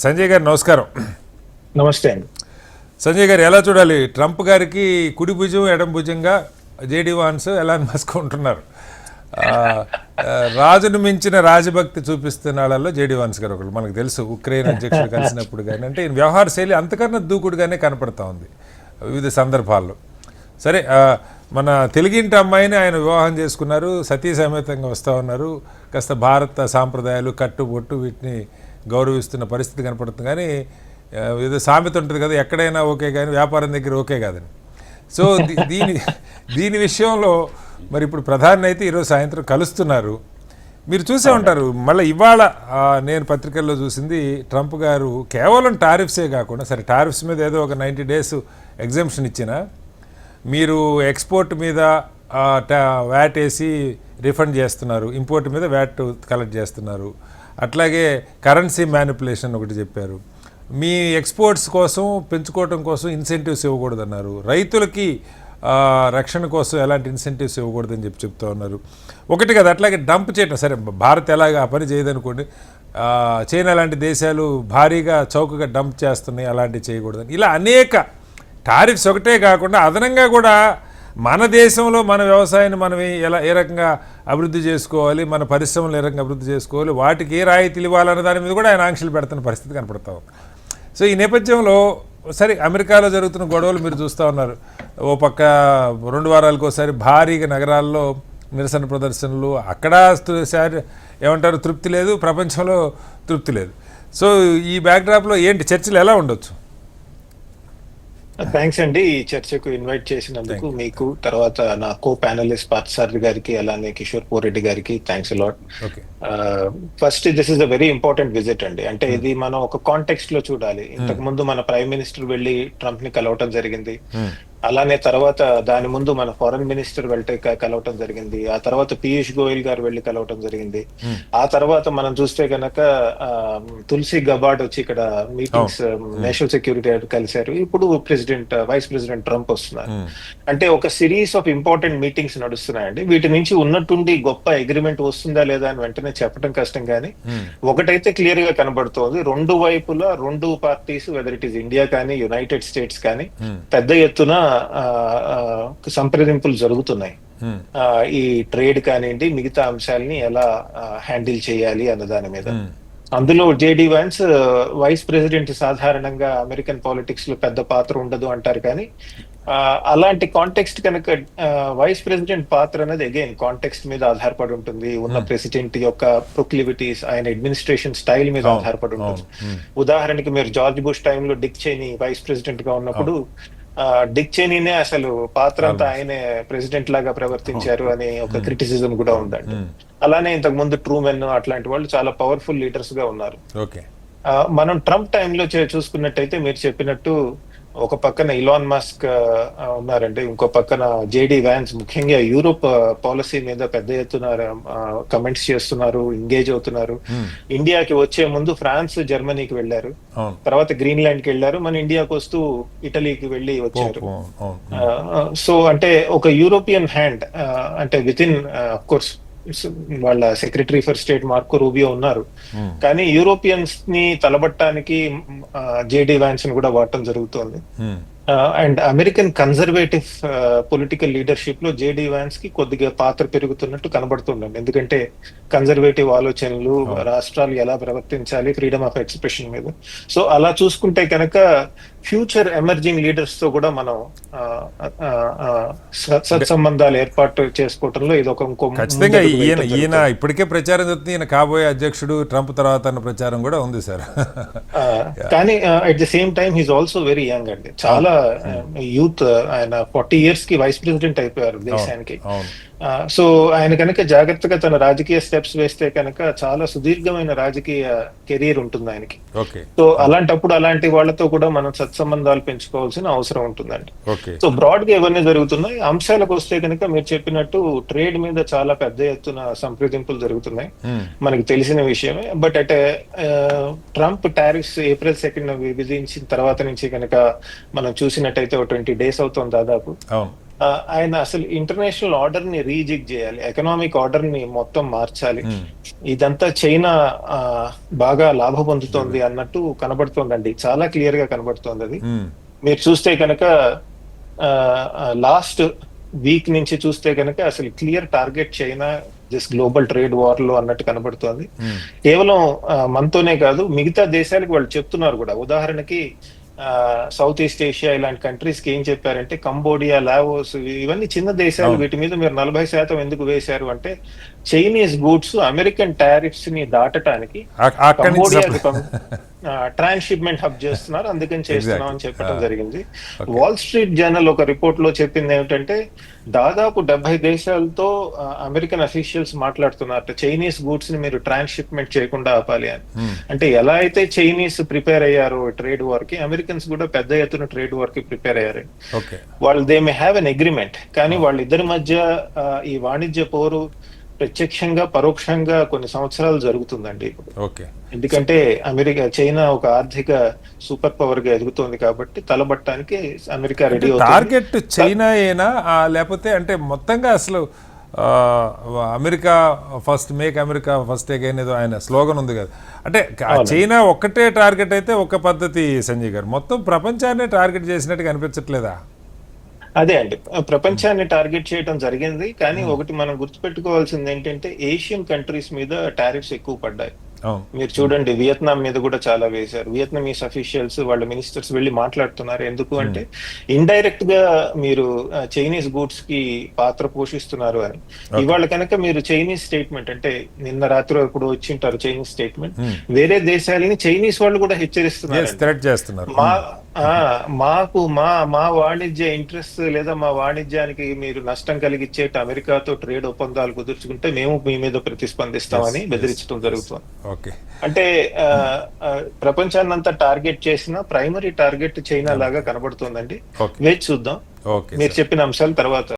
సంజయ్ గారు నమస్కారం. నమస్తే అండి. సంజయ్ గారు ఎలా చూడాలి? ట్రంప్ గారికి కుడి భుజం ఎడం భుజంగా జేడీ వాన్స్ ఎలాన్ మస్క్ ఉంటున్నారు. రాజును మించిన రాజభక్తి చూపిస్తున్న వాళ్ళలో జేడీ వాన్స్ గారు ఒకళ్ళు. మనకు తెలుసు ఉక్రెయిన్ అధ్యక్షుడు కలిసినప్పుడు కానీ అంటే వ్యవహార శైలి అంతకన్నా దూకుడుగానే కనపడతా ఉంది వివిధ సందర్భాల్లో. సరే, మన తెలుగింటి అమ్మాయిని ఆయన వివాహం చేసుకున్నారు, సతీ సమేతంగా వస్తూ ఉన్నారు. కాస్త భారత సాంప్రదాయాలు కట్టుబొట్టు వీటిని గౌరవిస్తున్న పరిస్థితి కనపడుతుంది. కానీ ఏదో సామెత ఉంటుంది కదా, ఎక్కడైనా ఓకే కానీ వ్యాపారం దగ్గర ఓకే కాదని. సో దీని విషయంలో మరి ఇప్పుడు ప్రధాని అయితే ఈరోజు సాయంత్రం కలుస్తున్నారు. మీరు చూసే ఉంటారు. మళ్ళీ ఇవాళ నేను పత్రికల్లో చూసింది, ట్రంప్ గారు కేవలం టారిఫ్సే కాకుండా, సరే టారిఫ్స్ మీద ఏదో ఒక 90 days ఎగ్జామ్షన్ ఇచ్చినా, మీరు ఎక్స్పోర్ట్ మీద వ్యాట్ వేసి రిఫండ్ చేస్తున్నారు, ఇంపోర్ట్ మీద వ్యాట్ కలెక్ట్ చేస్తున్నారు, అట్లాగే కరెన్సీ మ్యానిపులేషన్ ఒకటి చెప్పారు, మీ ఎక్స్పోర్ట్స్ కోసం పెంచుకోవటం కోసం ఇన్సెంటివ్స్ ఇవ్వకూడదన్నారు, రైతులకి రక్షణ కోసం ఎలాంటి ఇన్సెంటివ్స్ ఇవ్వకూడదని చెప్తూ ఉన్నారు. ఒకటి కదా, అట్లాగే డంప్ చేయటం. సరే భారత్ ఎలాగ ఆ పని చేయదనుకోండి, చైనా లాంటి దేశాలు భారీగా చౌకగా డంప్ చేస్తున్నాయి, అలాంటివి చేయకూడదని. ఇలా అనేక టారిఫ్స్ ఒకటే కాకుండా అదనంగా కూడా మన దేశంలో మన వ్యవసాయాన్ని మనం ఏ రకంగా అభివృద్ధి చేసుకోవాలి, మన పరిశ్రమలు ఏ రకంగా అభివృద్ధి చేసుకోవాలి, వాటికి ఏ రాయితీలు ఇవ్వాలన్న దాని మీద కూడా ఆయన ఆంక్షలు పెడుతున్న పరిస్థితి కనపడతాం. సో ఈ నేపథ్యంలో సరే అమెరికాలో జరుగుతున్న గొడవలు మీరు చూస్తూ ఉన్నారు. ఓ పక్క 2 వారాలకు ఒకసారి భారీగా నగరాల్లో నిరసన ప్రదర్శనలు, అక్కడ ఏమంటారు తృప్తి లేదు, ప్రపంచంలో తృప్తి లేదు. సో ఈ బ్యాక్డ్రాప్లో ఏంటి చర్చలు ఎలా ఉండొచ్చు? థ్యాంక్స్ అండి ఈ చర్చకు ఇన్వైట్ చేసినందుకు. మీకు తర్వాత నా కో ప్యానలిస్ట్ పార్థసారథి గారికి, అలానే కిషోర్ పోరెడ్డి గారికి thanks a lot. First this is a very important visit అండి. అంటే ఇది మనం ఒక కాంటెక్స్ట్ లో చూడాలి. ఇంతకు ముందు మన ప్రైమ్ మినిస్టర్ వెళ్లి ట్రంప్ ని కలవటం జరిగింది. అలానే తర్వాత దాని ముందు మన ఫారెన్ మినిస్టర్ వెళ్తే కలవటం జరిగింది. ఆ తర్వాత పీయూష్ గోయల్ గారు వెళ్లి కలవటం జరిగింది. ఆ తర్వాత మనం చూస్తే గనక తులసి గబార్డ్ వచ్చి ఇక్కడ మీటింగ్స్ నేషనల్ సెక్యూరిటీ కలిశారు. ఇప్పుడు వైస్ ప్రెసిడెంట్ ట్రంప్ వస్తున్నారు. అంటే ఒక సిరీస్ ఆఫ్ ఇంపార్టెంట్ మీటింగ్స్ నడుస్తున్నాయండి. వీటి నుంచి ఉన్నట్టుండి గొప్ప అగ్రిమెంట్ వస్తుందా లేదా అని వెంటనే చెప్పడం కష్టం. కానీ ఒకటైతే క్లియర్ గా కనబడుతోంది, రెండు వైపులా రెండు parties, whether it is India కానీ యునైటెడ్ స్టేట్స్ కానీ, పెద్ద ఎత్తున సంప్రదింపులు జరుగుతున్నాయి. ఈ ట్రేడ్ కానివ్వండి, మిగతా అంశాలని ఎలా హ్యాండిల్ చేయాలి అన్న దాని మీద. అందులో జేడీ వాన్స్ వైస్ ప్రెసిడెంట్ సాధారణంగా అమెరికన్ పాలిటిక్స్ లో పెద్ద పాత్ర ఉండదు అంటారు. కానీ అలాంటి కాంటెక్స్ట్ కనుక వైస్ ప్రెసిడెంట్ పాత్ర అనేది అగైన్ కాంటెక్స్ట్ మీద ఆధారపడి ఉంటుంది. ఉన్న ప్రెసిడెంట్ యొక్క ప్రొక్లివిటీస్, ఆయన అడ్మినిస్ట్రేషన్ స్టైల్ మీద ఆధారపడి ఉంటుంది. ఉదాహరణకి మీరు జార్జ్ బుష్ టైంలో డిక్ చేని వైస్ ప్రెసిడెంట్ గా ఉన్నప్పుడు డిక్ చేనీనే అసలు పాత్ర అంతా ఆయనే ప్రెసిడెంట్ లాగా ప్రవర్తించారు అని ఒక క్రిటిసిజం కూడా ఉందండి. అలానే ఇంతకు ముందు ట్రూమెన్ అట్లాంటి వాళ్ళు చాలా పవర్ఫుల్ లీడర్స్ గా ఉన్నారు. మనం ట్రంప్ టైంలో చూసుకున్నట్టయితే మీరు చెప్పినట్టు ఒక పక్కన ఇలాన్ మస్క్ ఉన్నారండి, ఇంకో పక్కన జేడీ వాన్స్ ముఖ్యంగా యూరోప్ పాలసీ మీద పెద్ద ఎత్తున కమెంట్స్ చేస్తున్నారు, ఎంగేజ్ అవుతున్నారు. ఇండియాకి వచ్చే ముందు ఫ్రాన్స్, జర్మనీకి వెళ్లారు, తర్వాత గ్రీన్లాండ్ కి వెళ్లారు, మన ఇండియాకి వస్తూ ఇటలీకి వెళ్లి వచ్చారు. సో అంటే ఒక యూరోపియన్ హ్యాండ్, అంటే విత్ ఇన్ అఫ్ కోర్స్ వాళ్ళ secretary for state Marco Rubio ఉన్నారు, కానీ యూరోపియన్స్ ని తలబట్టడానికి జేడీ వాన్స్ ని కూడా వాడటం జరుగుతోంది. And American conservative political leadership లో జేడీ వాన్స్ కి కొద్దిగా పాత్ర పెరుగుతున్నట్టు కనబడుతుందండి. ఎందుకంటే కన్జర్వేటివ్ ఆలోచనలు, రాష్ట్రాలు ఎలా ప్రవర్తించాలి, ఫ్రీడమ్ ఆఫ్ ఎక్స్ప్రెషన్ మీద. సో అలా చూసుకుంటే కనుక ఫ్యూచర్ ఎమర్జింగ్ లీడర్స్ తో కూడా మనం సత్సంబంధాలు ఏర్పాటు చేసుకోవడంలో ఇది ఒక ఖచ్చితంగా. ఈయన ఇప్పటికే ప్రచారం జరుగుతుంది, ఈయన కాబోయే అధ్యక్షుడు ట్రంప్ తర్వాత అన్న ప్రచారం కూడా ఉంది సార్. కానీ at the same time he's also very young అండి, చాలా యూత్. ఆయన 40 years కి వైస్ ప్రెసిడెంట్ అయిపోయారు దేశానికి. సో ఆయన కనుక జాగ్రత్తగా తన రాజకీయ స్టెప్స్ వేస్తే కనుక చాలా సుదీర్ఘమైన రాజకీయ కెరీర్ ఉంటుంది ఆయనకి. సో అలాంటప్పుడు అలాంటి వాళ్ళతో కూడా మనం సత్సంబంధాలు పెంచుకోవాల్సిన అవసరం ఉంటుందండి. సో బ్రాడ్ గా ఇవన్నీ జరుగుతున్నాయి. అంశాలకు వస్తే కనుక మీరు చెప్పినట్టు ట్రేడ్ మీద చాలా పెద్ద ఎత్తున సంప్రదింపులు జరుగుతున్నాయి, మనకి తెలిసిన విషయమే. బట్ అంటే ట్రంప్ టారిఫ్స్ April 2nd విధించిన తర్వాత నుంచి కనుక మనం చూసినట్టయితే 20 days అవుతుంది దాదాపు. ఆయన అసలు ఇంటర్నేషనల్ ఆర్డర్ ని రీజిక్ చేయాలి, ఎకనామిక్ ఆర్డర్ ని మొత్తం మార్చాలి. ఇదంతా చైనా బాగా లాభ పొందుతోంది అన్నట్టు కనబడుతోందండి, చాలా క్లియర్ గా కనబడుతోంది అది. మీరు చూస్తే కనుక లాస్ట్ వీక్ నుంచి చూస్తే కనుక అసలు clear target China just global trade war లో అన్నట్టు కనబడుతోంది. కేవలం మనతోనే కాదు, మిగతా దేశాలకు వాళ్ళు చెప్తున్నారు కూడా. ఉదాహరణకి సౌత్ ఈస్ట్ ఏషియా ఇలాంటి కంట్రీస్ కి ఏం చెప్పారంటే, కంబోడియా, లావోస్, ఇవన్నీ చిన్న దేశాలు, వీటి మీద మీరు 40% ఎందుకు వేశారు అంటే, చైనీస్ గూడ్స్ అమెరికన్ టారిఫ్స్ ని దాటడానికి కంబోడియా ట్రాన్స్షిప్మెంట్ హబ్ చేస్తున్నారు, అందుకని చేస్తున్నాం అని చెప్పడం జరిగింది. వాల్ స్ట్రీట్ జర్నల్ ఒక రిపోర్ట్ లో చెప్పింది ఏమిటంటే, దాదాపు 70 దేశాలతో అమెరికన్ అఫీషియల్స్ మాట్లాడుతున్నారు చైనీస్ గూడ్స్ ని మీరు ట్రాన్స్షిప్మెంట్ చేయకుండా ఆపాలి అని. అంటే ఎలా అయితే చైనీస్ ప్రిపేర్ అయ్యారో ట్రేడ్ వార్ కి, అమెరికన్స్ కూడా పెద్ద ఎత్తున ట్రేడ్ వార్ కి ప్రిపేర్ అయ్యారు. వాళ్ళు they may have an agreement, కానీ వాళ్ళిద్దరి మధ్య ఈ వాణిజ్య పోరు ప్రత్యక్షంగా పరోక్షంగా కొన్ని సంవత్సరాలు జరుగుతుందండి ఇప్పుడు. ఎందుకంటే చైనా ఒక ఆర్థిక సూపర్ పవర్ గా ఎదుగుతోంది కాబట్టి తలబట్టడానికి అమెరికా రెడీ అవుతుంది. టార్గెట్ చైనా ఏనా లేకపోతే అంటే మొత్తంగా అసలు America first, make America first again ఏదో ఆయన స్లోగన్ ఉంది కదా, అంటే చైనా ఒక్కటే టార్గెట్ అయితే ఒక పద్ధతి సంజయ్ గారు, మొత్తం ప్రపంచాన్ని టార్గెట్ చేసినట్టుగా అనిపించట్లేదా? అదే అండి, ప్రపంచాన్ని టార్గెట్ చేయడం జరిగింది. కానీ ఒకటి మనం గుర్తుపెట్టుకోవాల్సింది ఏంటంటే, ఏషియన్ కంట్రీస్ మీద టారిఫ్స్ ఎక్కువ పడ్డాయి. మీరు చూడండి, వియత్నాం మీద కూడా చాలా వేశారు. వియత్నమీస్ అఫీషియల్స్ వాళ్ళ మినిస్టర్స్ వెళ్ళి మాట్లాడుతున్నారు. ఎందుకు అంటే, ఇండైరెక్ట్ గా మీరు చైనీస్ గూడ్స్ కి పాత్ర పోషిస్తున్నారు అని. ఇవాళ కనుక మీరు చైనీస్ స్టేట్మెంట్, అంటే నిన్న రాత్రి ఇప్పుడు వచ్చింటారు చైనీస్ స్టేట్మెంట్, వేరే దేశాలని చైనీస్ వాళ్ళు కూడా హెచ్చరిస్తున్నారు, మాకు మా వాణిజ్య ఇంట్రెస్ట్ లేదా మా వాణిజ్యానికి మీరు నష్టం కలిగించేట అమెరికాతో ట్రేడ్ ఒప్పందాలు కుదుర్చుకుంటే మేము మీ మీద ప్రతిస్పందిస్తామని బెదిరించడం జరుగుతుంది. అంటే ప్రపంచాన్నంతా టార్గెట్ చేసిన ప్రైమరీ టార్గెట్ చైనా లాగా కనబడుతుందండి. వేచి చూద్దాం. మీరు చెప్పిన అంశాలు తర్వాత